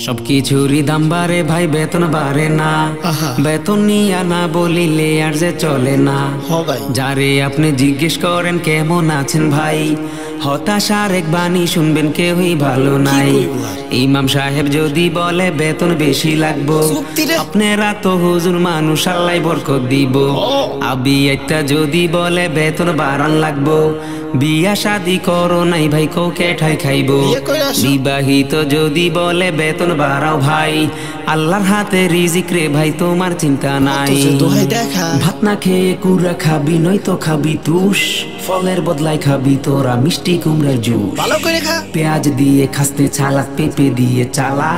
সবকিছুরই দাম বাড়ে ভাই, বেতন বাড়ে না। বেতন নিয়া না বলিলে আর যে চলে না। যারে আপনি জিজ্ঞেস করেন কেমন আছেন ভাই, হতাশার এক বাণী শুনবেন কেউই ভালো নাই। ইমাম সাহেব যদি বলে বেতন বেশি লাগবো, আপনারা তো হুজুর মানুষ, আল্লাহ বরকত দিব। আবি একটা যদি বলে বেতন বাড়ান লাগবো, বিয়া শাদি করো নাই ভাই, কোকে ঠাই খাইবো। বিবাহিত যদি বলে বেতন বাড়াও ভাই, আল্লাহর হাতে রিজিক রে ভাই, তোমার চিন্তা নাই। ভাত না খেয়ে কুড়া খাবি, নয়তো খাবি তুষ, ফলের বদলায় খাবি তোরা মিষ্টি কুমড়ার জুস। পেঁয়াজ দিয়ে খাসতে ছালা, পেঁপে দিয়ে চালা,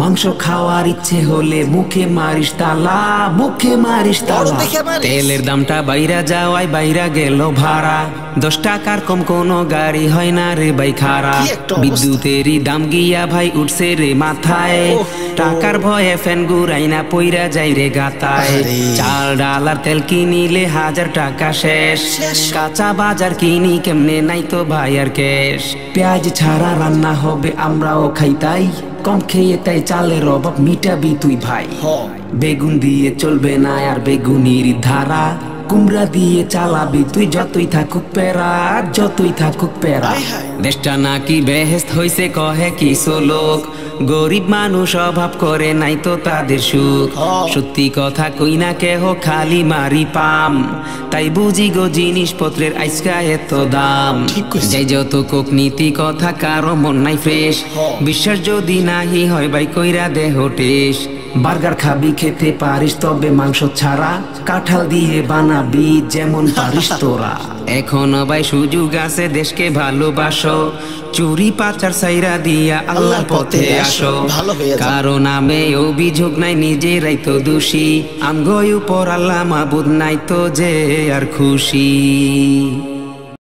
মাংস খাওয়ার ইচ্ছে হলে মুখে মারিস তালা, মুখে মারিস তালা। তেলের দামটা বাইরা যাওয়ায় বাইরা গেল ভাড়া, 10 টাকার কম কোনো গাড়ি হয় না রে ভাই খারা। বিদ্যুতেরই দাম গিয়া ভাই উঠছে রে মাথায়, টাকার ভয়ে ফ্যান গুড়াই না পইরা যাই রে গাতায়। চাল ডাল আর তেল কিনিলে 1000 টাকা শেষ, কাঁচা বাজার কিনি কেমনে নাই তো ভাই আর ক্যাশ। পেঁয়াজ ছাড়া রান্না হবে আমরাও খাই তাই, কম খেয়ে তাই চালের অভাব মিটাবি তুই ভাই। বেগুন দিয়ে চলবে না আর বেগুনির ধারা, কুমড়া দিয়ে চালাবি তুই যতই থাকুক প্যারা, যতই থাকুক প্যারা। দেশটা নাকি বেহেস্ত হইছে কহে কিছু লোক, গরিব মানুষ অভাব করে নাই তো তাদের সুখ। সত্যি কথা কই না কেহ খালি মারি পাম, তাই বুঝি গো জিনিসপত্রের আজকা এত দাম। যাই যত কোক নীতি কথা কারো মন নাই ফ্রেশ, বিশ্বাস যদি নাহি হয় ভাই কইরা দেহ টেস। বার্গার খাবি খেতে পারিস তবে মাংস ছাড়া, কাঁঠাল দিয়ে বানাবি যেমন পারিস তোরা। এখনো ভাই সুযোগ আছে দেশকে ভালোবাসো, চুরি পাচার সাইরা দিয়া আল্লাহর পথে আসো। কারো নামে অভিযোগ নাই, নিজেরাই তো দোষী, আমগো উপর আল্লাহ মাবুদ নাই তো যে আর খুশি।